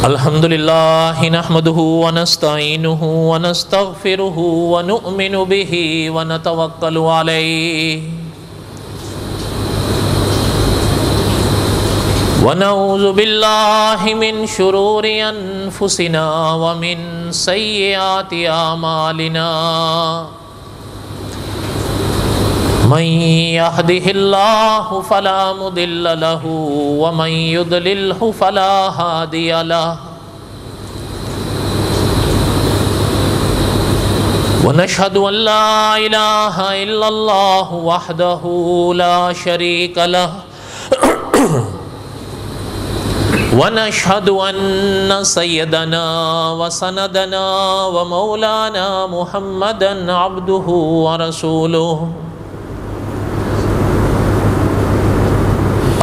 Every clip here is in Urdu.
الحمدللہ نحمده ونستعینه ونستغفره ونؤمن به ونتوکل علیہ ونعوذ باللہ من شرور انفسنا ومن سیئات اعمالنا من يهده الله فلا مضل له ومن يضلله فلا هادي له ونشهد أن لا إله إلا الله وحده لا شريك له ونشهد أن سيدنا وسندنا ومولانا محمدا عبده ورسوله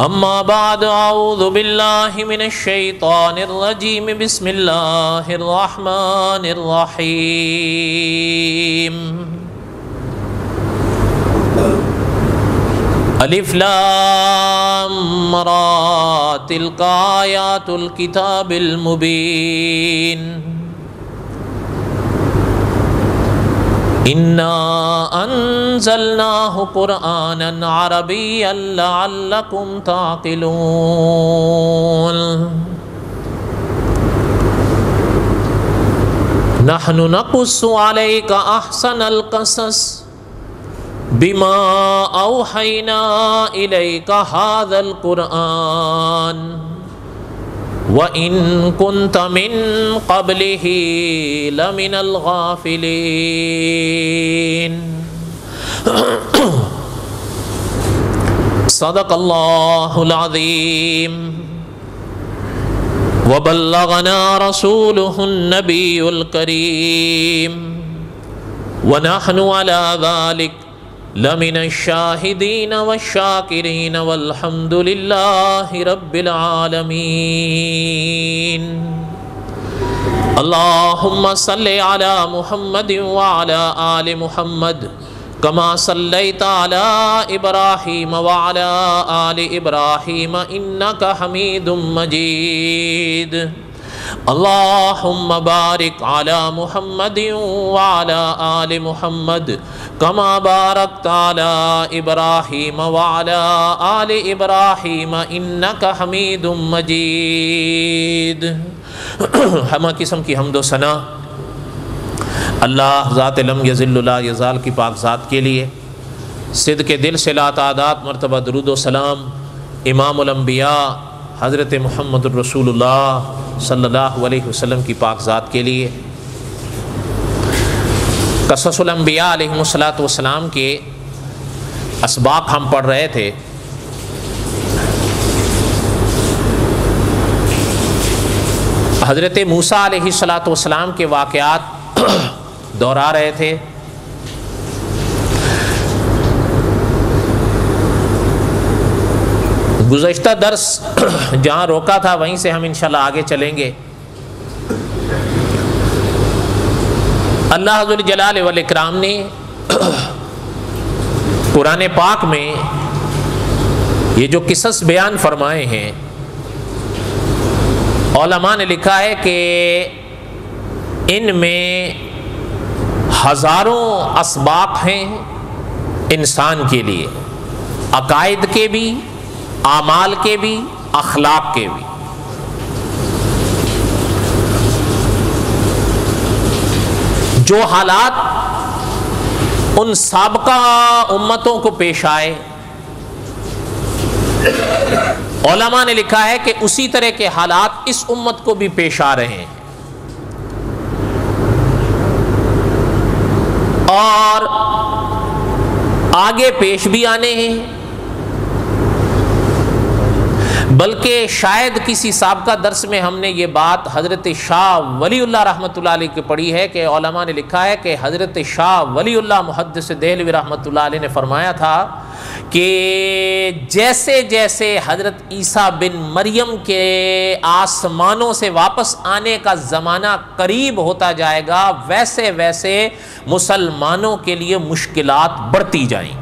اما بعد اعوذ باللہ من الشیطان الرجیم بسم اللہ الرحمن الرحیم الف لام را تلک آیات الکتاب المبین اِنَّا أَنزَلْنَاهُ قُرْآنًا عَرَبِيًّا لَعَلَّكُمْ تَعْقِلُونَ نَحْنُ نَقُصُّ عَلَيْكَ أَحْسَنَ الْقَصَصِ بِمَا أَوْحَيْنَا إِلَيْكَ هَذَا الْقُرْآنَ وَإِن كُنتَ مِن قَبْلِهِ لَمِنَ الْغَافِلِينَ صدق اللہ العظیم وبلغنا رسوله النبی الکریم ونحن على ذلك لمن الشاہدین والشاکرین والحمد للہ رب العالمین اللہم صلی علی محمد وعلی آل محمد کما صلیت علی ابراہیم وعلی آل ابراہیم انکا حمید مجید اللہم بارک علی محمد وعلی آل محمد کما بارکت علی ابراہیم وعلی آل ابراہیم انکا حمید مجید۔ ہمہ قسم کی حمد و ثنا اللہ ذات لم یزل لا یزال کی پاک ذات کے لیے، صدق دل سے لا تعداد مرتبہ درود و سلام امام الانبیاء حضرت محمد الرسول اللہ صلی اللہ علیہ وسلم کی پاک ذات کے لیے۔ قصص الانبیاء علیہ السلام کے اسباق ہم پڑھ رہے تھے۔ حضرت موسیٰ علیہ السلام کے واقعات دہرا رہے تھے۔ گزشتہ درس جہاں روکا تھا وہیں سے ہم انشاءاللہ آگے چلیں گے۔ اللہ ذوالجلال والاکرام نے قرآن پاک میں یہ جو قصص بیان فرمائے ہیں، علماء نے لکھا ہے کہ ان میں ہزاروں اسباق ہیں انسان کے لیے، عقائد کے بھی، اعمال کے بھی، اخلاق کے بھی۔ جو حالات ان سابقہ امتوں کو پیش آئے، علماء نے لکھا ہے کہ اسی طرح کے حالات اس امت کو بھی پیش آ رہے ہیں، اور آگے پیش بھی آنے ہیں۔ بلکہ شاید کسی سابقہ درس میں ہم نے یہ بات حضرت شاہ ولی اللہ رحمۃ اللہ علیہ کی پڑھی ہے کہ علماء نے لکھا ہے کہ حضرت شاہ ولی اللہ محدث دہلوی رحمۃ اللہ علیہ نے فرمایا تھا کہ جیسے جیسے حضرت عیسیٰ بن مریم کے آسمانوں سے واپس آنے کا زمانہ قریب ہوتا جائے گا، ویسے ویسے مسلمانوں کے لیے مشکلات بڑھتی جائیں۔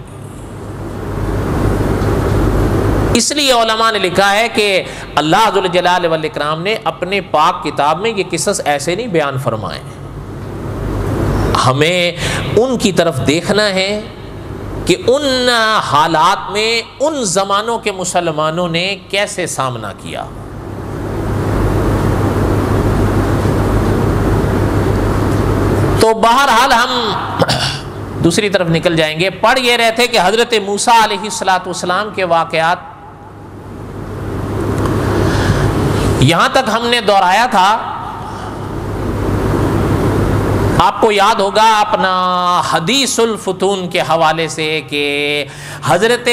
اس لیے علماء نے لکھا ہے کہ اللہ ذوالجلال والاکرام نے اپنے پاک کتاب میں یہ قصص ایسے نہیں بیان فرمائے، ہمیں ان کی طرف دیکھنا ہے کہ ان حالات میں ان زمانوں کے مسلمانوں نے کیسے سامنا کیا۔ تو بہرحال ہم دوسری طرف نکل جائیں گے۔ پڑھ یہ رہے تھے کہ حضرت موسیٰ علیہ السلام کے واقعات یہاں تک ہم نے دہرایا تھا، آپ کو یاد ہوگا اپنا حدیث الفتون کے حوالے سے کہ حضرت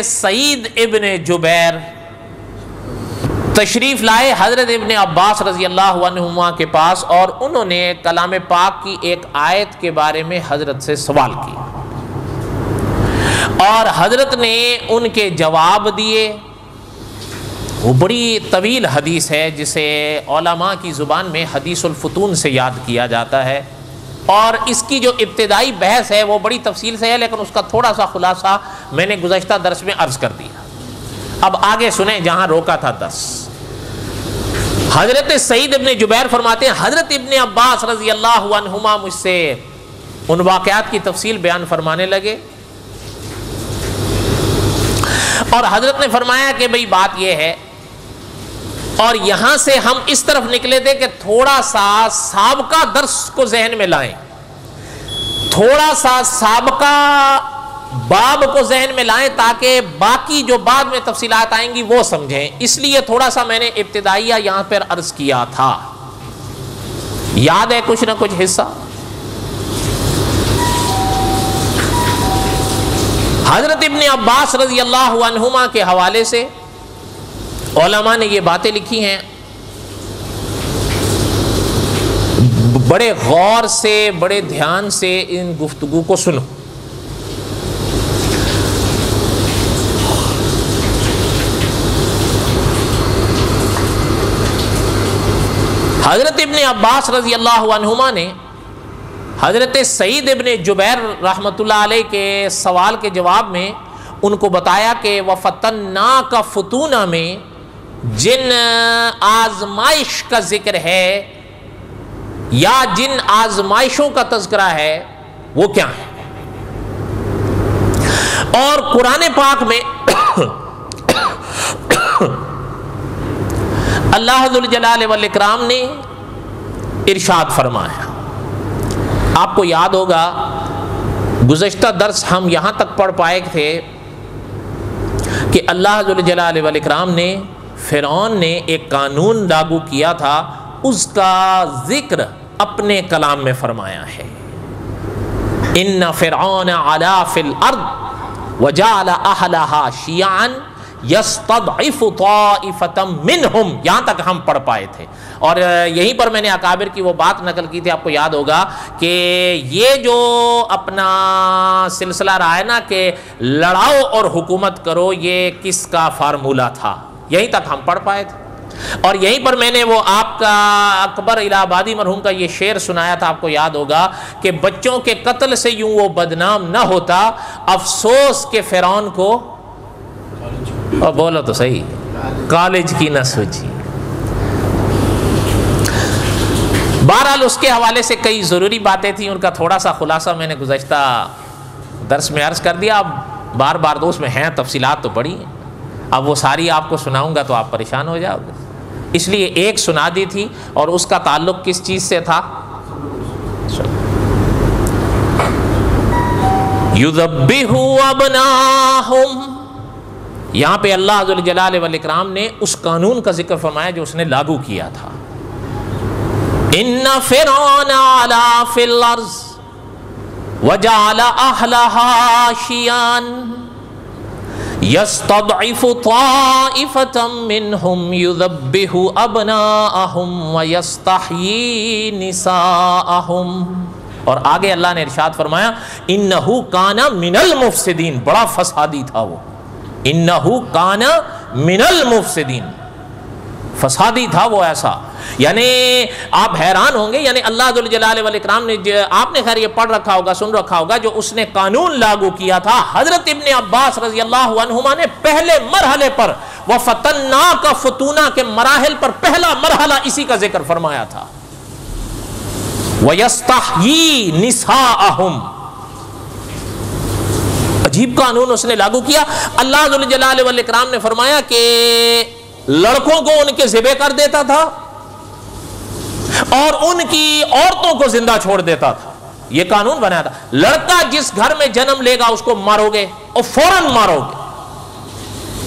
سعید ابن جبیر تشریف لائے حضرت ابن عباس رضی اللہ عنہما کے پاس، اور انہوں نے کلام پاک کی ایک آیت کے بارے میں حضرت سے سوال کیا، اور حضرت نے ان کے جواب دیے۔ وہ بڑی طویل حدیث ہے جسے علماء کی زبان میں حدیث الفتون سے یاد کیا جاتا ہے، اور اس کی جو ابتدائی بحث ہے وہ بڑی تفصیل سے ہے، لیکن اس کا تھوڑا سا خلاصہ میں نے گزشتہ درس میں عرض کر دیا۔ اب آگے سنیں جہاں روکا تھا درس۔ حضرت سعید ابن جبیر فرماتے ہیں حضرت ابن عباس رضی اللہ عنہما مجھ سے ان واقعات کی تفصیل بیان فرمانے لگے، اور حضرت نے فرمایا کہ بھئی بات یہ ہے، اور یہاں سے ہم اس طرف نکلے تھے کہ تھوڑا سا سابقہ درس کو ذہن میں لائیں، تھوڑا سا سابقہ باب کو ذہن میں لائیں تاکہ باقی جو بعد میں تفصیلات آئیں گی وہ سمجھیں۔ اس لیے تھوڑا سا میں نے ابتدائیہ یہاں پر عرض کیا تھا، یاد ہے کچھ نہ کچھ حصہ؟ حضرت ابن عباس رضی اللہ عنہما کے حوالے سے علماء نے یہ باتیں لکھی ہیں، بڑے غور سے بڑے دھیان سے ان گفتگو کو سنو۔ حضرت ابن عباس رضی اللہ عنہما نے حضرت سعید ابن جبیر رحمۃ اللہ علیہ کے سوال کے جواب میں ان کو بتایا کہ وَفَتَنَّاكَ فُتُونَ میں جن آزمائش کا ذکر ہے یا جن آزمائشوں کا تذکرہ ہے وہ کیا ہے، اور قرآن پاک میں اللہ ذوالجلال والاکرام نے ارشاد فرمایا۔ آپ کو یاد ہوگا گزشتہ درس ہم یہاں تک پڑھ پائے تھے کہ اللہ ذوالجلال والاکرام نے فرعون نے ایک قانون لاگو کیا تھا، اس کا ذکر اپنے کلام میں فرمایا ہے، ان فرعون علا فی الارض وجعل اہلہا شیعا یستضعف طائفۃ منہم، یہاں تک ہم پڑھ پائے تھے، اور یہیں پر میں نے اکابر کی وہ بات نقل کی تھی، آپ کو یاد ہوگا کہ یہ جو اپنا سلسلہ رہا ہے نا کہ لڑاؤ اور حکومت کرو، یہ کس کا فارمولہ تھا، یہیں تک ہم پڑھ پائے تھے، اور یہیں پر میں نے وہ آپ کا اکبر الہ آبادی مرحوم کا یہ شعر سنایا تھا، آپ کو یاد ہوگا کہ بچوں کے قتل سے یوں وہ بدنام نہ ہوتا، افسوس کہ فرعون کو، اور بولو تو صحیح، کالج کی نہ سوچی۔ بہرحال اس کے حوالے سے کئی ضروری باتیں تھیں، ان کا تھوڑا سا خلاصہ میں نے گزشتہ درس میں عرض کر دیا، اب بار بار دوست میں ہیں، تفصیلات تو بڑی ہیں، اب وہ ساری آپ کو سناؤں گا تو آپ پریشان ہو جاؤ گے، اس لیے ایک سنا دی تھی، اور اس کا تعلق کس چیز سے تھا؟ یذبحُ ابناہم، یہاں پہ اللہ ذوالجلال والاکرام نے اس قانون کا ذکر فرمایا جو اس نے لاگو کیا تھا، ان فرعون علا فی الارض وجعل اہلہا شیعا، یستضعف طائفۃ منہم یذبح ابناءہم ویستحیی نساءہم. اور آگے اللہ نے ارشاد فرمایا انہ کان من المفسدین، بڑا فسادی تھا وہ، انہ کان من المفسدین، فسادی تھا وہ ایسا. یعنی آپ حیران ہوں گے، یعنی اللہ ذو الجلال والاکرام نے، آپ نے خیر یہ پڑھ رکھا ہوگا، سن رکھا ہوگا، جو اس نے قانون لاگو کیا تھا حضرت ابن عباس رضی اللہ عنہما نے پہلے مرحلے پر، وَفَتَنَّاكَ فُتُونَا کے مراحل پر پہلا مرحلہ اسی کا ذکر فرمایا تھا. وَيَسْتَحْيِي نِسَاءَهُمْ، عجیب قانون اس نے لاگو کیا. اللہ ذو الجلال والاکرام نے فرمایا کہ لڑکوں کو ان کے ذبح کر دیتا تھا اور ان کی عورتوں کو زندہ چھوڑ دیتا تھا. یہ قانون بنایا تھا، لڑکا جس گھر میں جنم لے گا اس کو مارو گے اور فوراً مارو گے.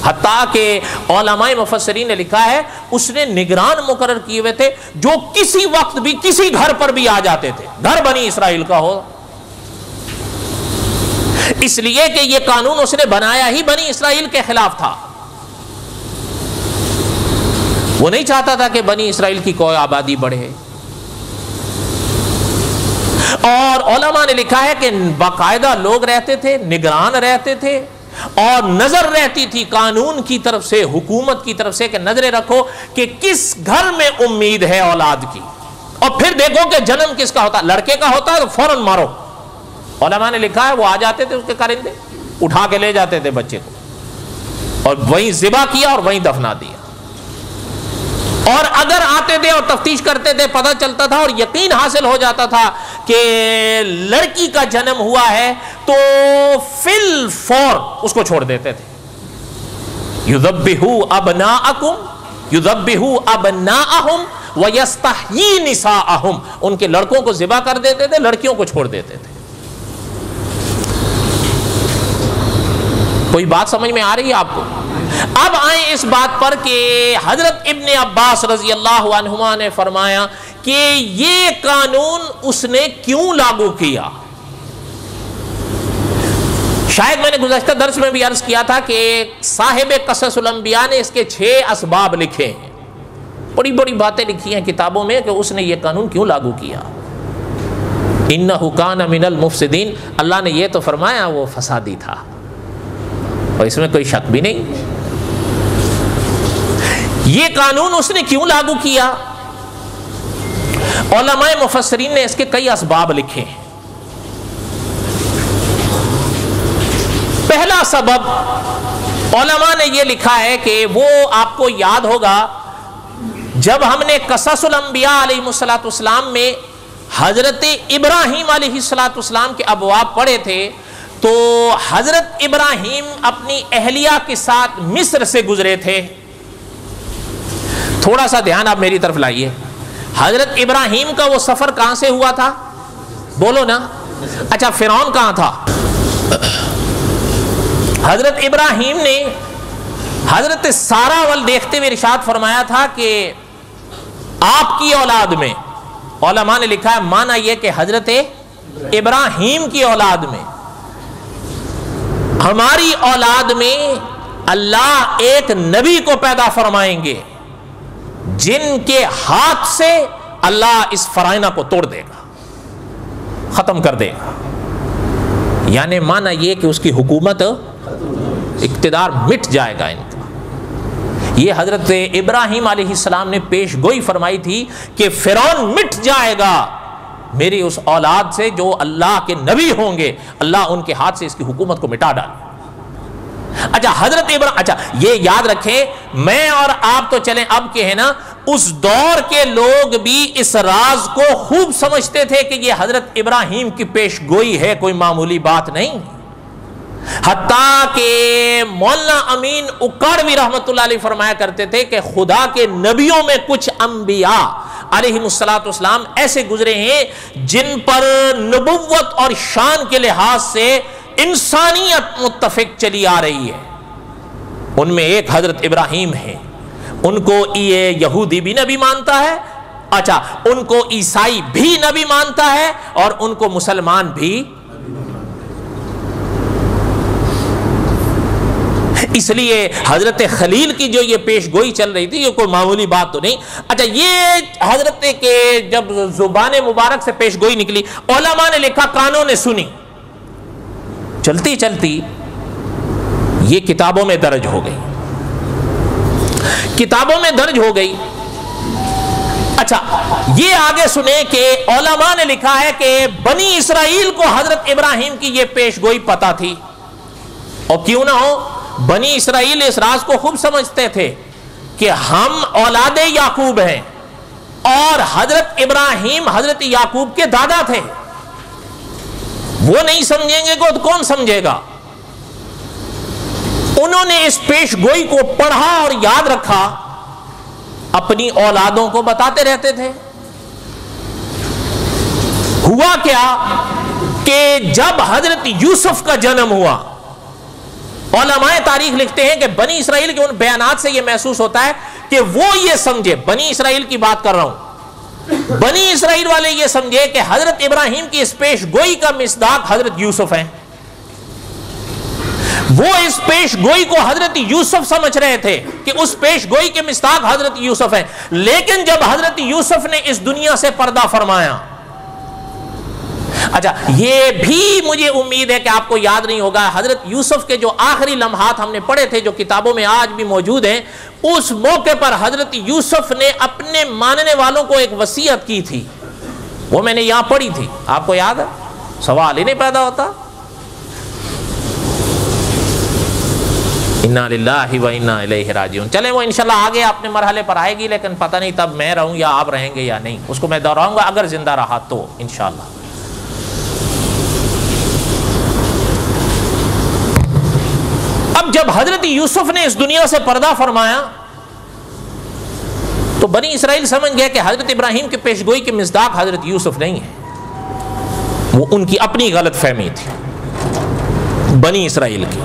حتیٰ کہ علماء مفسرین نے لکھا ہے اس نے نگران مقرر کیے ہوئے تھے جو کسی وقت بھی کسی گھر پر بھی آ جاتے تھے، گھر بنی اسرائیل کا ہو، اس لیے کہ یہ قانون اس نے بنایا ہی بنی اسرائیل کے خلاف تھا. وہ نہیں چاہتا تھا کہ بنی اسرائیل کی کوئی آبادی بڑھے. اور علماء نے لکھا ہے کہ باقاعدہ لوگ رہتے تھے، نگران رہتے تھے، اور نظر رہتی تھی قانون کی طرف سے، حکومت کی طرف سے، کہ نظریں رکھو کہ کس گھر میں امید ہے اولاد کی، اور پھر دیکھو کہ جنم کس کا ہوتا، لڑکے کا ہوتا ہے تو فوراً مارو. علماء نے لکھا ہے وہ آ جاتے تھے اس کے کرندے، اٹھا کے لے جاتے تھے بچے کو اور وہیں ذبح کیا اور وہیں دفنا دیا. اور اگر آتے تھے اور تفتیش کرتے تھے، پتہ چلتا تھا اور یقین حاصل ہو جاتا تھا کہ لڑکی کا جنم ہوا ہے تو فی الفور اس کو چھوڑ دیتے تھے. یذبحوا ابناءکم یذبحوا ابناءہم ویستحیی نساءہم، ان کے لڑکوں کو ذبح کر دیتے تھے، لڑکیوں کو چھوڑ دیتے تھے. کوئی بات سمجھ میں آ رہی ہے آپ کو؟ اب آئیں اس بات پر کہ حضرت ابن عباس رضی اللہ عنہما نے فرمایا کہ یہ قانون اس نے کیوں لاگو کیا. شاید میں نے گزشتہ درس میں بھی عرض کیا تھا کہ صاحب قصص الانبیاء نے اس کے 6 اسباب لکھے ہیں، بڑی بڑی باتیں لکھی ہیں کتابوں میں کہ اس نے یہ قانون کیوں لاگو کیا. انہ کان من المفسدین، اللہ نے یہ تو فرمایا وہ فسادی تھا اور اس میں کوئی شک بھی نہیں. یہ قانون اس نے کیوں لاگو کیا؟ علماء مفسرین نے اس کے کئی اسباب لکھے ہیں. پہلا سبب علماء نے یہ لکھا ہے کہ وہ آپ کو یاد ہوگا جب ہم نے قصص الانبیاء علیہ السلام میں حضرت ابراہیم علیہ السلام کے ابواب پڑھے تھے تو حضرت ابراہیم اپنی اہلیہ کے ساتھ مصر سے گزرے تھے. تھوڑا سا دھیان آپ میری طرف لائیے. حضرت ابراہیم کا وہ سفر کہاں سے ہوا تھا؟ بولو نا. اچھا، فرعون کہاں تھا؟ حضرت ابراہیم نے حضرت سارہ ول دیکھتے ہوئے ارشاد فرمایا تھا کہ آپ کی اولاد میں، علماء نے لکھا ہے معنی یہ کہ حضرت ابراہیم کی اولاد میں، ہماری اولاد میں اللہ ایک نبی کو پیدا فرمائیں گے جن کے ہاتھ سے اللہ اس فرائض کو توڑ دے گا، ختم کر دے گا. یعنی معنی یہ کہ اس کی حکومت، اقتدار مٹ جائے گا ان کا. یہ حضرت ابراہیم علیہ السلام نے پیش گوئی فرمائی تھی کہ فرعون مٹ جائے گا میری اس اولاد سے، جو اللہ کے نبی ہوں گے اللہ ان کے ہاتھ سے اس کی حکومت کو مٹا ڈالے. اچھا حضرت اچھا یہ یاد رکھیں، میں اور آپ تو چلیں اب کے ہیں نا، اس دور کے لوگ بھی اس راز کو خوب سمجھتے تھے کہ یہ حضرت ابراہیم کی پیش گوئی ہے، کوئی معمولی بات نہیں. حتیٰ کہ مولانا امین اکاڑوی رحمت اللہ علیہ فرمایا کرتے تھے کہ خدا کے نبیوں میں کچھ انبیاء علیہ السلام ایسے گزرے ہیں جن پر نبوت اور شان کے لحاظ سے انسانیت متفق چلی آ رہی ہے. ان میں ایک حضرت ابراہیم ہے، ان کو یہ یہودی بھی نبی مانتا ہے، اچھا ان کو عیسائی بھی نبی مانتا ہے اور ان کو مسلمان بھی. اس لیے حضرت خلیل کی جو یہ پیش گوئی چل رہی تھی یہ کوئی معمولی بات تو نہیں. اچھا یہ حضرت کے جب زبان مبارک سے پیش گوئی نکلی، علماء نے لکھا، کانوں نے سنی، چلتی چلتی یہ کتابوں میں درج ہو گئی، کتابوں میں درج ہو گئی. اچھا یہ آگے سنیں کہ علماء نے لکھا ہے کہ بنی اسرائیل کو حضرت ابراہیم کی یہ پیش گوئی پتہ تھی، اور کیوں نہ ہو، بنی اسرائیل اس راز کو خوب سمجھتے تھے کہ ہم اولاد یعقوب ہیں اور حضرت ابراہیم حضرت یعقوب کے دادا تھے. وہ نہیں سمجھیں گے تو کون سمجھے گا؟ انہوں نے اس پیش گوئی کو پڑھا اور یاد رکھا، اپنی اولادوں کو بتاتے رہتے تھے. ہوا کیا کہ جب حضرت یوسف کا جنم ہوا، علماء تاریخ لکھتے ہیں کہ بنی اسرائیل کے ان بیانات سے یہ محسوس ہوتا ہے کہ وہ یہ سمجھے، بنی اسرائیل کی بات کر رہا ہوں، بنی اسرائیل والے یہ سمجھے کہ حضرت ابراہیم کی اس پیش گوئی کا مصداق حضرت یوسف ہیں. وہ اس پیش گوئی کو حضرت یوسف سمجھ رہے تھے کہ اس پیش گوئی کے مصداق حضرت یوسف ہیں. لیکن جب حضرت یوسف نے اس دنیا سے پردہ فرمایا، اچھا یہ بھی مجھے امید ہے کہ آپ کو یاد نہیں ہوگا، حضرت یوسف کے جو آخری لمحات ہم نے پڑھے تھے جو کتابوں میں آج بھی موجود ہیں، اس موقع پر حضرت یوسف نے اپنے ماننے والوں کو ایک وصیت کی تھی، وہ میں نے یہاں پڑھی تھی. آپ کو یاد ہے؟ سوال ہی نہیں پیدا ہوتا. انا للہ و انا الیہ راجعون. چلیں وہ انشاءاللہ آگے اپنے مرحلے پر آئے گی، لیکن پتہ نہیں تب میں رہوں یا آپ رہیں گے یا نہیں، اس کو میں دہراؤں گا اگر زندہ رہا تو انشاءاللہ. اب جب حضرت یوسف نے اس دنیا سے پردہ فرمایا تو بنی اسرائیل سمجھ گئے کہ حضرت ابراہیم کے پیش گوئی کے مصداق حضرت یوسف نہیں ہے. وہ ان کی اپنی غلط فہمی تھی بنی اسرائیل کی.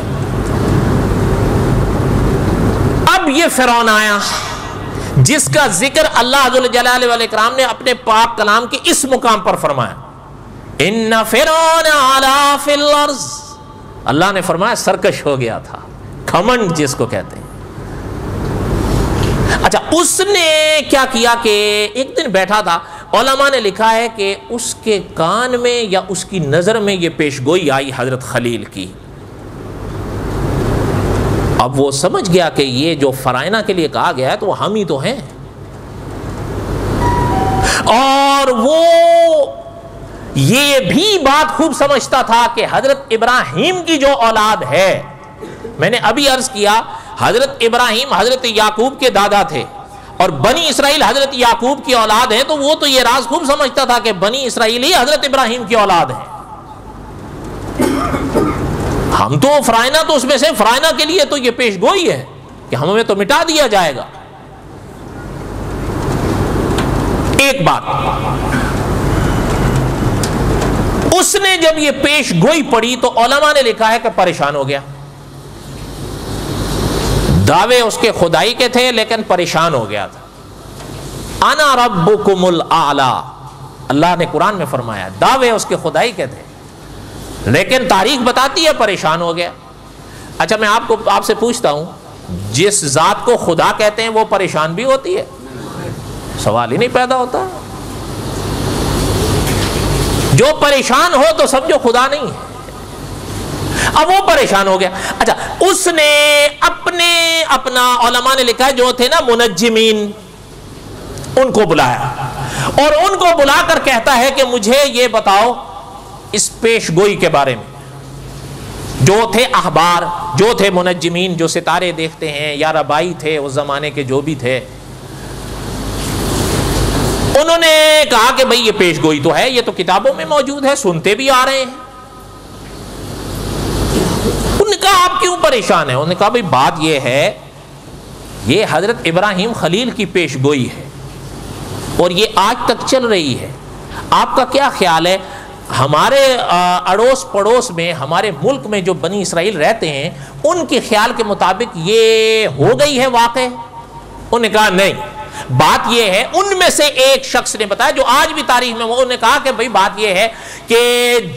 اب یہ فرعون آیا جس کا ذکر اللہ ذو الجلال والاکرام نے اپنے پاک کلام کے اس مقام پر فرمایا، ان فرعون علا فی الارض. اللہ نے فرمایا سرکش ہو گیا تھا، کھمنڈ جس کو کہتے ہیں. اچھا اس نے کیا کیا کہ ایک دن بیٹھا تھا، علماء نے لکھا ہے کہ اس کے کان میں یا اس کی نظر میں یہ پیش گوئی آئی حضرت خلیل کی. اب وہ سمجھ گیا کہ یہ جو فرائنہ کے لیے کہا گیا ہے تو وہ ہم ہی تو ہیں، اور وہ یہ بھی بات خوب سمجھتا تھا کہ حضرت ابراہیم کی جو اولاد ہے، میں نے ابھی عرض کیا حضرت ابراہیم حضرت یعقوب کے دادا تھے اور بنی اسرائیل حضرت یعقوب کی اولاد ہیں، تو وہ تو یہ راز خوب سمجھتا تھا کہ بنی اسرائیل ہی حضرت ابراہیم کی اولاد ہیں. ہم تو فرائنہ تو اس میں سے فرائنہ کے لیے تو یہ پیش گوئی ہے کہ ہمیں تو مٹا دیا جائے گا. ایک بات، اس نے جب یہ پیش گوئی پڑھی تو علماء نے لکھا ہے کہ پریشان ہو گیا. دعوے اس کے خدائی کے تھے لیکن پریشان ہو گیا تھا. انا ربکم الاعلی، اللہ نے قرآن میں فرمایا دعوے اس کے خدائی کے تھے، لیکن تاریخ بتاتی ہے پریشان ہو گیا. اچھا میں آپ سے پوچھتا ہوں، جس ذات کو خدا کہتے ہیں وہ پریشان بھی ہوتی ہے؟ سوال ہی نہیں پیدا ہوتا. جو پریشان ہو تو سمجھو خدا نہیں ہے. اب وہ پریشان ہو گیا. اچھا اس نے اپنا علماء نے لکھا ہے جو تھے نا منجمین، ان کو بلایا اور ان کو بلا کر کہتا ہے کہ مجھے یہ بتاؤ اس پیش گوئی کے بارے میں. جو تھے احبار، جو تھے منجمین، جو ستارے دیکھتے ہیں یا ربائی تھے اس زمانے کے جو بھی تھے، انہوں نے کہا کہ بھئی یہ پیش گوئی تو ہے، یہ تو کتابوں میں موجود ہے، سنتے بھی آ رہے ہیں. انہوں نے کہا آپ کیوں پریشان ہیں؟ انہوں نے کہا بھئی بات یہ ہے، یہ حضرت ابراہیم خلیل کی پیش گوئی ہے اور یہ آج تک چل رہی ہے. آپ کا کیا خیال ہے ہمارے اڑوس پڑوس میں، ہمارے ملک میں جو بنی اسرائیل رہتے ہیں ان کے خیال کے مطابق یہ ہو گئی ہے واقع؟ انہوں نے کہا نہیں، بات یہ ہے، ان میں سے ایک شخص نے بتایا جو آج بھی تاریخ میں، انہوں نے کہا کہ بھئی بات یہ ہے کہ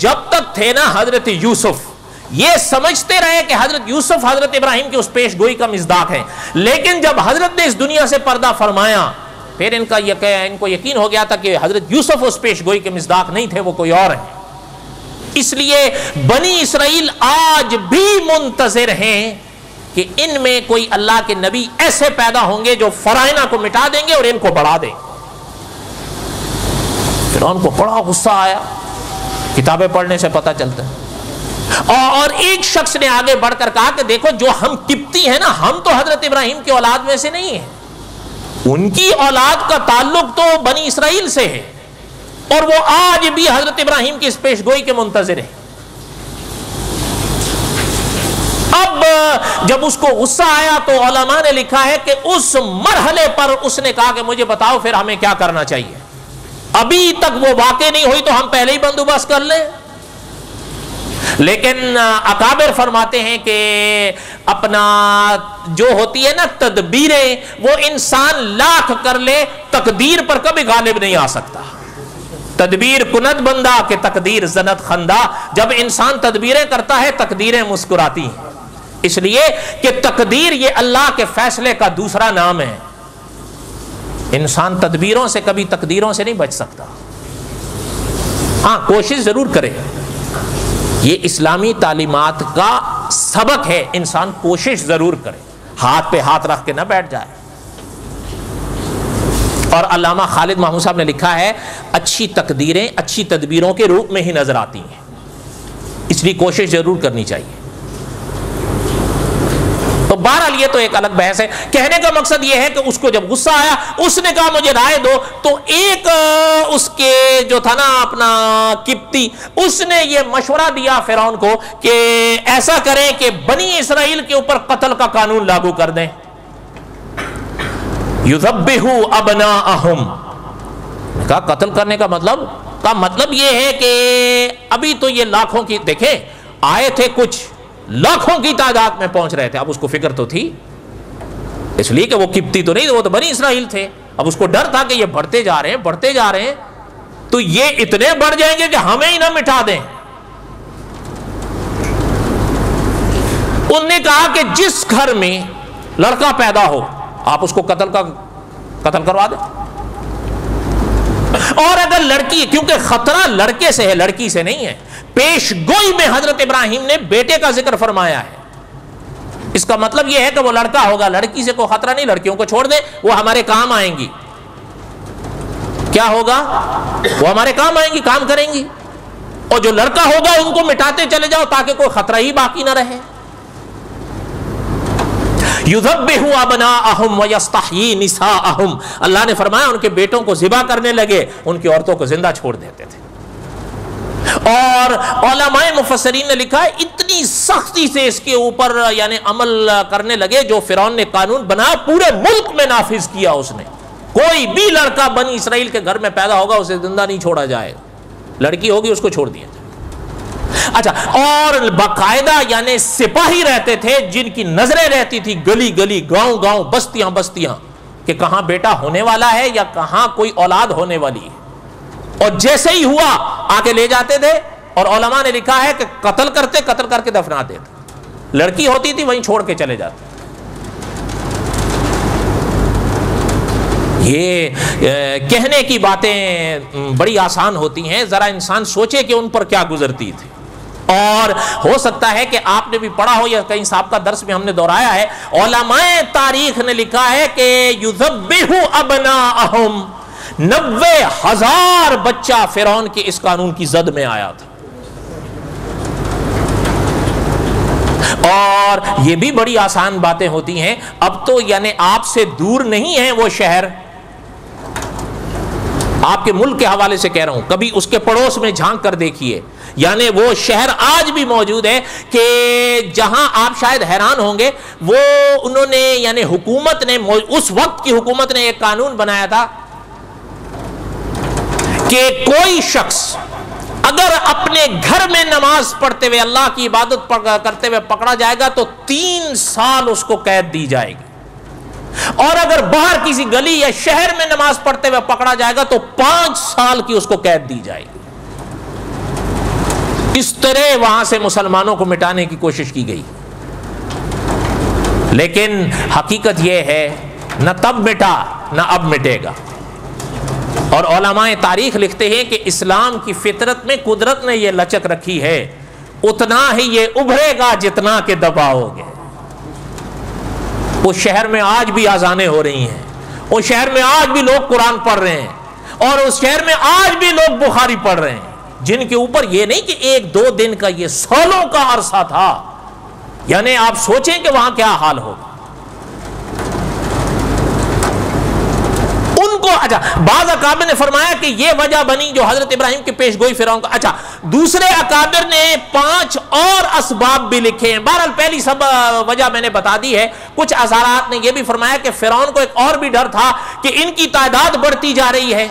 جب تک تھے نا حضرت یوسف، یہ سمجھتے رہے کہ حضرت یوسف حضرت ابراہیم کی اس پیش گوئی کا مصداق ہے، لیکن جب حضرت نے اس دنیا سے پردہ فرمایا پھر ان کو یقین ہو گیا تھا کہ حضرت یوسف اس پیش گوئی کے مصداق نہیں تھے، وہ کوئی اور ہیں۔ اس لیے بنی اسرائیل آج بھی منتظر ہیں کہ ان میں کوئی اللہ کے نبی ایسے پیدا ہوں گے جو فرعونہ کو مٹا دیں گے اور ان کو بڑھا دیں۔ فرعون کو بڑا غصہ آیا، کتابیں پڑھنے سے پتہ چلتا ہے، اور ایک شخص نے آگے بڑھ کر کہا کہ دیکھو جو ہم قبطی ہیں نا، ہم تو حضرت ابراہیم کی اولاد میں سے نہیں ہیں، ان کی اولاد کا تعلق تو بنی اسرائیل سے ہے، اور وہ آج بھی حضرت ابراہیم کی اس پیش گوئی کے منتظر ہیں۔ اب جب اس کو غصہ آیا تو علماء نے لکھا ہے کہ اس مرحلے پر اس نے کہا کہ مجھے بتاؤ پھر ہمیں کیا کرنا چاہیے، ابھی تک وہ واقع نہیں ہوئی تو ہم پہلے ہی بندوبست کر لیں۔ لیکن اکابر فرماتے ہیں کہ اپنا جو ہوتی ہے نا تدبیریں، وہ انسان لاکھ کر لے تقدیر پر کبھی غالب نہیں آ سکتا۔ تدبیر کند بندہ کہ تقدیر زنت خندہ، جب انسان تدبیریں کرتا ہے تقدیریں مسکراتی ہیں، اس لیے کہ تقدیر یہ اللہ کے فیصلے کا دوسرا نام ہے۔ انسان تدبیروں سے کبھی تقدیروں سے نہیں بچ سکتا، ہاں کوشش ضرور کرے، یہ اسلامی تعلیمات کا سبق ہے، انسان کوشش ضرور کرے، ہاتھ پہ ہاتھ رکھ کے نہ بیٹھ جائے۔ اور علامہ خالد محمود صاحب نے لکھا ہے اچھی تقدیریں اچھی تدبیروں کے روپ میں ہی نظر آتی ہیں، اس لیے کوشش ضرور کرنی چاہیے۔ تو بہرحال یہ تو ایک الگ بحث ہے، کہنے کا مقصد یہ ہے کہ اس کو جب غصہ آیا اس نے کہا مجھے رائے دو، تو ایک اس کے جو تھا نا اپنا قبطی، اس نے یہ مشورہ دیا فرعون کو کہ ایسا کریں کہ بنی اسرائیل کے اوپر قتل کا قانون لاگو کر دیں، یذبحوا ابناءہم، کہا قتل کرنے کا مطلب یہ ہے کہ ابھی تو یہ لاکھوں کی، دیکھیں آئے تھے کچھ لاکھوں کی تعداد میں پہنچ رہے تھے، اب اس کو فکر تو تھی، اس لیے کہ وہ قبطی تو نہیں تھے، وہ تو بنی اسرائیل تھے، اب اس کو ڈر تھا کہ یہ بڑھتے جا رہے ہیں تو یہ اتنے بڑھ جائیں گے کہ ہمیں ہی نہ مٹا دیں۔ انہوں نے کہا کہ جس گھر میں لڑکا پیدا ہو آپ اس کو قتل کروا دیں، اور اگر لڑکی، کیونکہ خطرہ لڑکے سے ہے لڑکی سے نہیں ہے، پیش گوئی میں حضرت ابراہیم نے بیٹے کا ذکر فرمایا ہے، اس کا مطلب یہ ہے کہ وہ لڑکا ہوگا، لڑکی سے کوئی خطرہ نہیں، لڑکیوں کو چھوڑ دیں وہ ہمارے کام آئیں گی، کیا ہوگا وہ ہمارے کام آئیں گی، کام کریں گی، اور جو لڑکا ہوگا ان کو مٹاتے چلے جاؤ تاکہ کوئی خطرہ ہی باقی نہ رہے۔ یذبحوا ابناءہم ویستحیی نساءہم، اللہ نے فرمایا ان کے بیٹوں کو ذبح کرنے لگے، ان کی عورتوں کو زندہ چھوڑ دیتے تھے۔ اور علماء مفسرین نے لکھا ہے اتنی سختی سے اس کے اوپر یعنی عمل کرنے لگے، جو فرعون نے قانون بنایا پورے ملک میں نافذ کیا اس نے، کوئی بھی لڑکا بنی اسرائیل کے گھر میں پیدا ہوگا اسے زندہ نہیں چھوڑا جائے گا، لڑکی ہوگی اس کو چھوڑ دیا جائے۔ اچھا، اور باقاعدہ یعنی سپاہی رہتے تھے جن کی نظریں رہتی تھی گلی گلی، گاؤں گاؤں، بستیاں بستیاں، کہ کہاں بیٹا ہونے والا ہے یا کہاں کوئی اولاد ہونے والی ہے، اور جیسے ہی ہوا آگے لے جاتے تھے، اور علماء نے لکھا ہے کہ قتل کر کے دفنا دیتے، لڑکی ہوتی تھی وہیں چھوڑ کے چلے جاتے۔ یہ کہنے کی باتیں بڑی آسان ہوتی ہیں، ذرا انسان سوچے کہ ان پر کیا گزرتی تھی۔ اور ہو سکتا ہے کہ آپ نے بھی پڑھا ہو یا کہیں سابقہ درس میں ہم نے دہرایا ہے، علماء تاریخ نے لکھا ہے کہ یذبحوا ابناءہم، 90,000 بچہ فرعون کے اس قانون کی زد میں آیا تھا۔ اور یہ بھی بڑی آسان باتیں ہوتی ہیں، اب تو یعنی آپ سے دور نہیں ہے وہ شہر، آپ کے ملک کے حوالے سے کہہ رہا ہوں، کبھی اس کے پڑوس میں جھانک کر دیکھیے، یعنی وہ شہر آج بھی موجود ہے کہ جہاں آپ شاید حیران ہوں گے، وہ انہوں نے یعنی حکومت نے، اس وقت کی حکومت نے ایک قانون بنایا تھا کہ کوئی شخص اگر اپنے گھر میں نماز پڑھتے ہوئے اللہ کی عبادت کرتے ہوئے پکڑا جائے گا تو 3 سال اس کو قید دی جائے گی، اور اگر باہر کسی گلی یا شہر میں نماز پڑھتے ہوئے پکڑا جائے گا تو 5 سال کی اس کو قید دی جائے گی۔ کس طرح وہاں سے مسلمانوں کو مٹانے کی کوشش کی گئی. لیکن حقیقت یہ ہے نہ تب مٹا نہ اب مٹے گا. اور علماء تاریخ لکھتے ہیں کہ اسلام کی فطرت میں قدرت نے یہ لچک رکھی ہے اتنا ہی یہ ابھرے گا جتنا کہ دباؤ گے. اس شہر میں آج بھی اذانیں ہو رہی ہیں, اس شہر میں آج بھی لوگ قرآن پڑھ رہے ہیں, اور اس شہر میں آج بھی لوگ بخاری پڑھ رہے ہیں, جن کے اوپر یہ نہیں کہ ایک دو دن کا, یہ سالوں کا عرصہ تھا. یعنی آپ سوچیں کہ وہاں کیا حال ہوگا. ان کو اچھا بعض اکابر نے فرمایا کہ یہ وجہ بنی جو حضرت ابراہیم کی پیش گوئی فرعون کا. اچھا دوسرے اکابر نے 5 اور اسباب بھی لکھے ہیں. بہرحال پہلی سب وجہ میں نے بتا دی ہے. کچھ اثرات نے یہ بھی فرمایا کہ فرعون کو ایک اور بھی ڈر تھا کہ ان کی تعداد بڑھتی جا رہی ہے,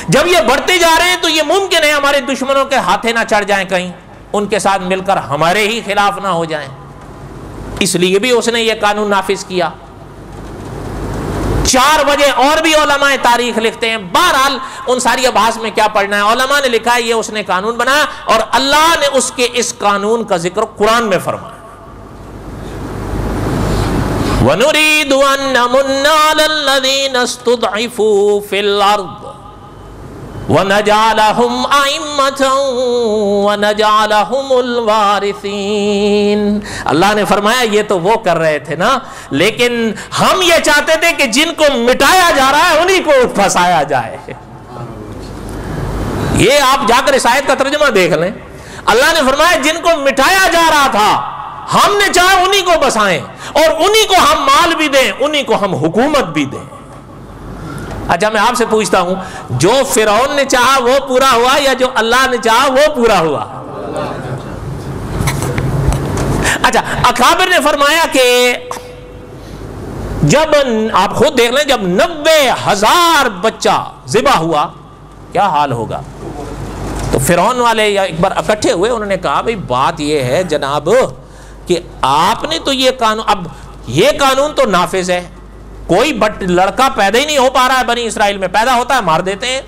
جب یہ بڑھتے جا رہے ہیں تو یہ ممکن ہے ہمارے دشمنوں کے ہاتھے نہ چڑھ جائیں, کہیں ان کے ساتھ مل کر ہمارے ہی خلاف نہ ہو جائیں. اس لیے بھی اس نے یہ قانون نافذ کیا. 4 وجہ اور بھی علماء تاریخ لکھتے ہیں. بہرحال ان ساری ابحاث میں کیا پڑھنا ہے, علماء نے لکھا ہے یہ اس نے قانون بنایا اور اللہ نے اس کے اس قانون کا ذکر قرآن میں فرمایا. وَنُرِيدُ أَن نَّمُنَّ عَلَى الَّذِينَ اسْتُضْعِفُوا فِي الْأَرْضِ وَنَجْعَلَهُمْ أَئِمَّةً وَنَجْعَلَهُمُ الْوَارِثِينَ. اللہ نے فرمایا یہ تو وہ کر رہے تھے نا, لیکن ہم یہ چاہتے تھے کہ جن کو مٹایا جا رہا ہے انہی کو پھنسایا جائے. یہ آپ جا کر اس آیت کا ترجمہ دیکھ لیں. اللہ نے فرمایا جن کو مٹایا جا رہا تھا ہم نے چاہا انہی کو بسائیں, اور انہی کو ہم مال بھی دیں, انہی کو ہم حکومت بھی دیں. اچھا میں آپ سے پوچھتا ہوں, جو فرعون نے چاہا وہ پورا ہوا یا جو اللہ نے چاہا وہ پورا ہوا؟ اچھا اکابر نے فرمایا کہ جب آپ خود دیکھ لیں, جب 90,000 بچہ ذبح ہوا کیا حال ہوگا. تو فرعون والے یا ایک بار اکٹھے ہوئے, انہوں نے کہا بھئی بات یہ ہے جناب کہ آپ نے تو یہ قانون, اب یہ قانون تو نافذ ہے, کوئی لڑکا پیدا ہی نہیں ہو پا رہا ہے بنی اسرائیل میں, پیدا ہوتا ہے مار دیتے ہیں,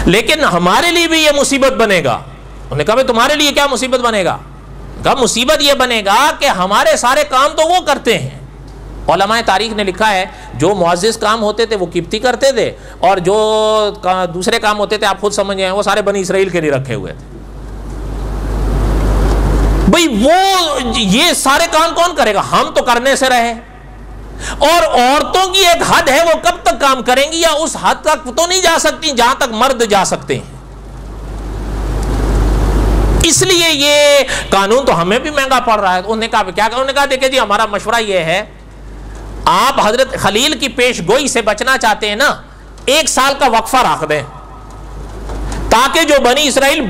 لیکن ہمارے لیے بھی یہ مصیبت بنے گا. انہوں نے کہا بھئی تمہارے لیے کیا مصیبت بنے گا؟ کہا مصیبت یہ بنے گا کہ ہمارے سارے کام تو وہ کرتے ہیں. علماء تاریخ نے لکھا ہے جو معزز کام ہوتے تھے وہ قبطی کرتے تھے, اور جو دوسرے کام ہوتے تھے آپ خود سمجھ گئے وہ سارے بنی اسرائیل کے لیے رکھے ہوئے تھے. بھئی وہ یہ سارے کام کون کرے گا؟ ہم تو کرنے سے رہے, اور عورتوں کی ایک حد ہے وہ کب تک کام کریں گی, یا اس حد تک تو نہیں جا سکتی جہاں تک مرد جا سکتے ہیں. اس لیے یہ قانون تو ہمیں بھی مہنگا پڑ رہا ہے. انہوں نے کہا کیا, انہوں نے کہا دیکھیں جی ہمارا مشورہ یہ ہے, آپ حضرت خلیل کی پیش گوئی سے بچنا چاہتے ہیں نا, 1 سال کا وقفہ رکھ دیں تاکہ جو بنی اسرائیل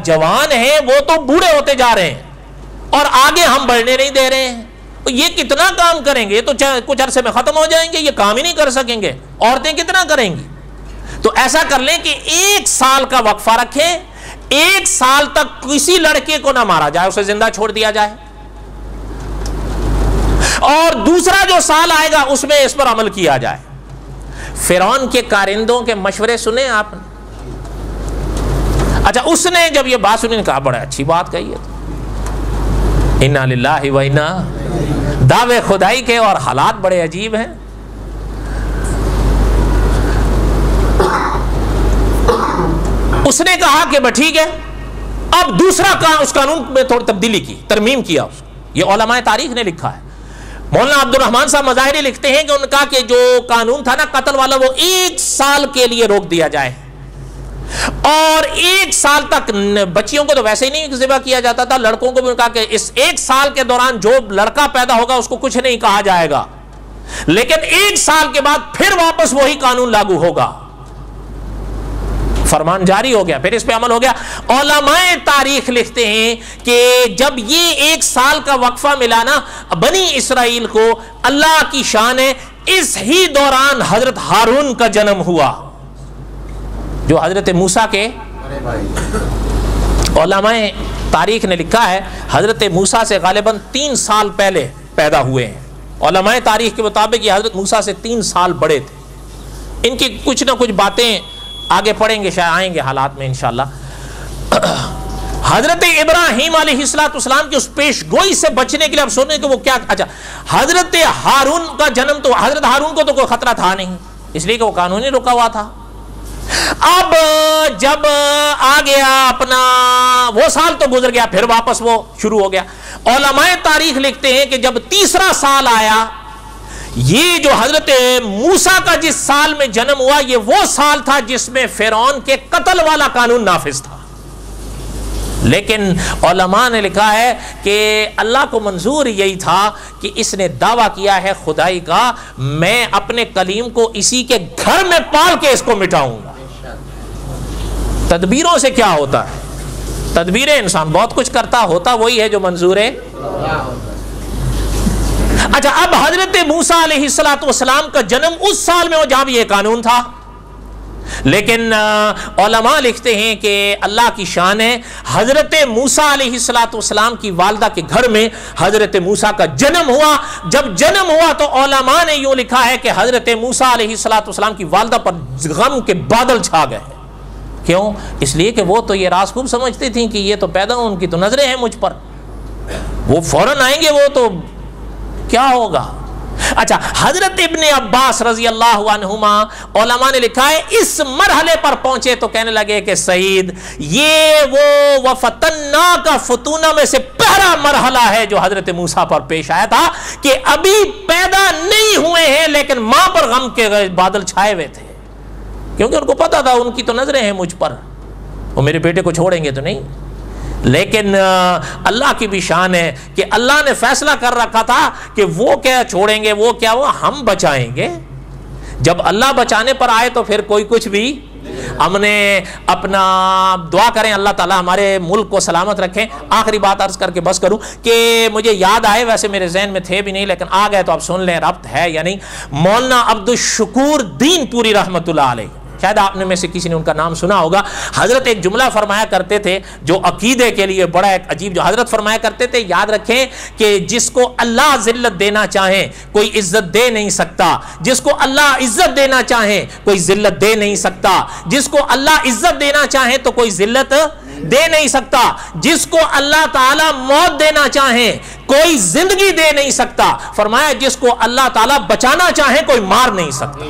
جوان ہیں وہ تو بوڑھے ہوتے جا رہے ہیں اور آگے ہم بڑھنے نہیں دے رہے ہیں. یہ کتنا کام کریں گے, تو کچھ عرصے میں ختم ہو جائیں گے, یہ کام ہی نہیں کر سکیں گے, عورتیں کتنا کریں گی. تو ایسا کر لیں کہ 1 سال کا وقفہ رکھیں, 1 سال تک کسی لڑکے کو نہ مارا جائے, اسے زندہ چھوڑ دیا جائے, اور دوسرا جو سال آئے گا اس میں اس پر عمل کیا جائے. فرعون کے کارندوں کے مشورے سنے آپ نے؟ اچھا اس نے جب یہ بات سنی, نے کہا بڑا اچھی بات کہی ہے, انا للہ و انا, دعوے خدائی کے اور حالات بڑے عجیب ہیں. اس نے کہا کہ ٹھیک ہے, اب دوسرا اس قانون میں تھوڑی تبدیلی کی, ترمیم کیا. یہ علماء تاریخ نے لکھا ہے. مولانا عبد الرحمن صاحب مظاہری لکھتے ہیں کہ ان کا کہ جو قانون تھا نا قتل والا, وہ 1 سال کے لیے روک دیا جائے, اور 1 سال تک بچیوں کو تو ویسے ہی نہیں ذبح کیا جاتا تھا, لڑکوں کو بھی کہا کہ اس 1 سال کے دوران جو لڑکا پیدا ہوگا اس کو کچھ نہیں کہا جائے گا, لیکن 1 سال کے بعد پھر واپس وہی قانون لاگو ہوگا. فرمان جاری ہو گیا, پھر اس پہ عمل ہو گیا. علماء تاریخ لکھتے ہیں کہ جب یہ 1 سال کا وقفہ ملا نا بنی اسرائیل کو, اللہ کی شان ہے, اس ہی دوران حضرت ہارون کا جنم ہوا جو حضرت موسیٰ کے, علماء تاریخ نے لکھا ہے حضرت موسیٰ سے غالباً 3 سال پہلے پیدا ہوئے ہیں. علماء تاریخ کے مطابق یہ حضرت موسیٰ سے 3 سال بڑے تھے. ان کی کچھ نہ کچھ باتیں آگے پڑھیں گے, شاید آئیں گے حالات میں انشاءاللہ. حضرت ابراہیم علیہ السلام کی اس پیش گوئی سے بچنے کے لیے اب سننے کہ وہ کیا. اچھا حضرت ہارون کا جنم تو حضرت ہارون کو تو کوئی خطرہ تھا نہیں، اس لیے کہ وہ قانونی رکا ہوا تھا. اب جب آ گیا اپنا وہ سال تو گزر گیا، پھر واپس وہ شروع ہو گیا. علماء تاریخ لکھتے ہیں کہ جب تیسرا سال آیا، یہ جو حضرت موسیٰ کا جس سال میں جنم ہوا یہ وہ سال تھا جس میں فرعون کے قتل والا قانون نافذ تھا. لیکن علماء نے لکھا ہے کہ اللہ کو منظور یہی تھا کہ اس نے دعویٰ کیا ہے خدائی کا، میں اپنے کلیم کو اسی کے گھر میں پال کے اس کو مٹاؤں گا. تدبیروں سے کیا ہوتا ہے؟ تدبیریں انسان بہت کچھ کرتا ہوتا وہی ہے جو منظور ہے. اچھا اب حضرت موسیٰ علیہ السلام کا جنم اس سال میں ہو جہاں بھی یہ قانون تھا. لیکن علماء لکھتے ہیں کہ اللہ کی شان ہے، حضرت موسیٰ علیہ السلام کی والدہ کے گھر میں حضرت موسیٰ کا جنم ہوا. جب جنم ہوا تو علماء نے یوں لکھا ہے کہ حضرت موسیٰ علیہ السلام کی والدہ پر غم کے بادل چھا گئے. کیوں؟ اس لیے کہ وہ تو یہ راز خوب سمجھتی تھیں کہ یہ تو پیدا ان کی تو نظریں ہیں مجھ پر، وہ فوراً آئیں گے، وہ تو کیا ہوگا. اچھا حضرت ابن عباس رضی اللہ عنہما علماء نے لکھا ہے اس مرحلے پر پہنچے تو کہنے لگے کہ سعید یہ وہ وفتناک فتونہ میں سے پہلا مرحلہ ہے جو حضرت موسیٰ پر پیش آیا تھا کہ ابھی پیدا نہیں ہوئے ہیں لیکن ماں پر غم کے بادل چھائے ہوئے تھے، کیونکہ ان کو پتا تھا ان کی تو نظریں ہیں مجھ پر، وہ میرے بیٹے کو چھوڑیں گے تو نہیں. لیکن اللہ کی بھی شان ہے کہ اللہ نے فیصلہ کر رکھا تھا کہ وہ کیا چھوڑیں گے، وہ کیا، وہ ہم بچائیں گے. جب اللہ بچانے پر آئے تو پھر کوئی کچھ بھی. ہم نے اپنا دعا کریں اللہ تعالیٰ ہمارے ملک کو سلامت رکھیں. آخری بات عرض کر کے بس کروں کہ مجھے یاد آئے، ویسے میرے ذہن میں تھے بھی نہیں لیکن آ گئے تو اب سن لیں ربط ہے یا نہیں. مولانا عبدالشکور دین پوری رحمۃ اللہ علیہ، شاید آپ نے میں سے کسی نے ان کا نام سنا ہوگا. حضرت ایک جملہ فرمایا کرتے تھے جو عقیدے کے لیے بڑا ایک عجیب، جو حضرت فرمایا کرتے تھے یاد رکھیں کہ جس کو اللہ ذلت دینا چاہے کوئی عزت دے نہیں سکتا، جس کو اللہ عزت دینا چاہے کوئی ذلت دے نہیں سکتا، جس کو اللہ عزت دینا چاہے تو کوئی ذلت دے نہیں سکتا، جس کو اللہ تعالیٰ موت دینا چاہے کوئی زندگی دے نہیں سکتا. فرمایا جس کو اللہ تعالیٰ بچانا چاہے کوئی مار نہیں سکتا.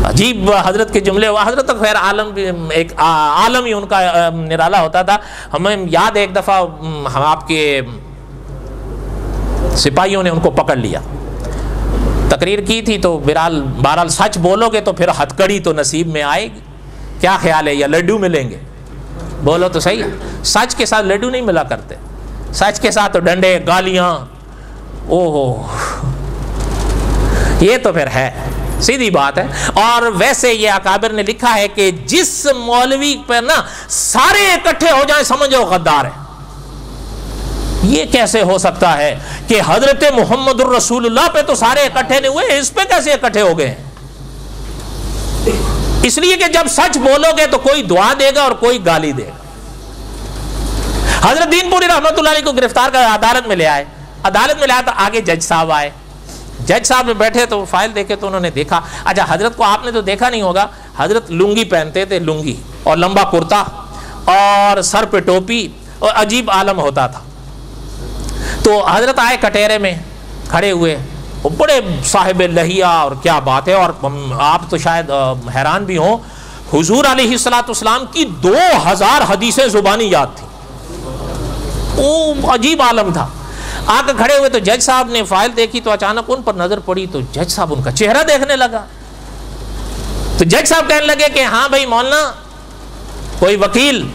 عجیب حضرت کے جملے. حضرت تو خیر عالم ایک عالم ہی ان کا نرالا ہوتا تھا. ہمیں یاد ہے ایک دفعہ ہم آپ کے سپاہیوں نے ان کو پکڑ لیا، تقریر کی تھی تو بہرحال سچ بولو گے تو پھر ہتھکڑی تو نصیب میں آئے گی. کیا خیال ہے یا لڈو ملیں گے؟ بولو تو صحیح. سچ کے ساتھ لڈو نہیں ملا کرتے، سچ کے ساتھ تو ڈنڈے گالیاں. اوہو یہ تو پھر ہے سیدھی بات ہے. اور ویسے یہ اکابر نے لکھا ہے کہ جس مولوی پر نا سارے اکٹھے ہو جائیں سمجھو غدار ہے. یہ کیسے ہو سکتا ہے کہ حضرت محمد الرسول اللہ پہ تو سارے اکٹھے نہیں ہوئے، اس پہ کیسے اکٹھے ہو گئے؟ اس لیے کہ جب سچ بولو گے تو کوئی دعا دے گا اور کوئی گالی دے گا. حضرت دین پوری رحمت اللہ علیہ کو گرفتار کر عدالت میں لے آئے. عدالت میں لے آیا تو آگے جج صاحب آئے. جج صاحب میں بیٹھے تو فائل دیکھے تو انہوں نے دیکھا. اچھا حضرت کو آپ نے تو دیکھا نہیں ہوگا، حضرت لنگی پہنتے تھے، لنگی اور لمبا کرتا اور سر پہ ٹوپی اور عجیب عالم ہوتا تھا. تو حضرت آئے کٹہرے میں کھڑے ہوئے، وہ بڑے صاحب لہیہ اور کیا بات ہے. اور آپ تو شاید حیران بھی ہوں، حضور علیہ السلام کی 2000 حدیثیں زبانی یاد تھی. وہ عجیب عالم تھا. آ کے کھڑے ہوئے تو جج صاحب نے فائل دیکھی تو اچانک ان پر نظر پڑی تو جج صاحب ان کا چہرہ دیکھنے لگا. تو جج صاحب کہنے لگے کہ ہاں بھائی مولانا کوئی وکیل.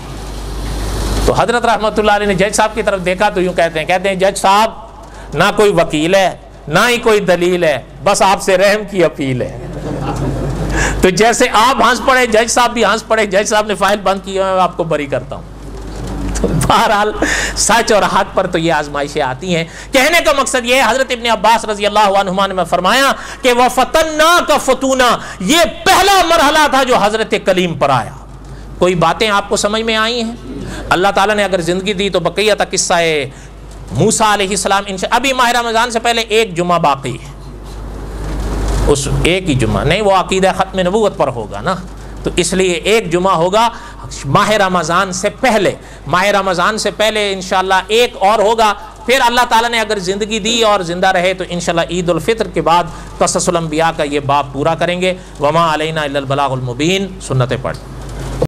تو حضرت رحمت اللہ علیہ نے جج صاحب کی طرف دیکھا تو یوں کہتے ہیں جج صاحب نہ کوئی وکیل ہے نہ ہی کوئی دلیل ہے، بس آپ سے رحم کی اپیل ہے. تو جیسے آپ ہنس پڑے جج صاحب بھی ہنس پڑے. جج صاحب نے فائل بند کی، میں آپ کو بری کرتا ہوں. بہرحال سچ اور حق پر تو یہ آزمائشیں آتی ہیں. کہنے کا مقصد یہ ہے، حضرت ابن عباس رضی اللہ عنہما نے فرمایا کہ وَفَتَنَّاكَ فُتُونًا، یہ پہلا مرحلہ تھا جو حضرت کلیم پر آیا. کوئی باتیں آپ کو سمجھ میں آئی ہیں؟ اللہ تعالیٰ نے اگر زندگی دی تو بقیہ تک قصہ موسیٰ علیہ السلام ابھی ماہ رمضان سے پہلے ایک جمعہ باقی ہے. اس ایک ہی جمعہ نہیں، وہ عقیدہ ختم نبوت پر ہوگا نا، تو اس لیے ایک جمعہ ہوگا ماہ رمضان سے پہلے، ماہ رمضان سے پہلے انشاءاللہ ایک اور ہوگا، پھر اللہ تعالیٰ نے اگر زندگی دی اور زندہ رہے تو انشاءاللہ عید الفطر کے بعد قصص الانبیاء کا یہ باب پورا کریں گے۔ وما علینا الا البلاغ المبین، سنتیں پڑھ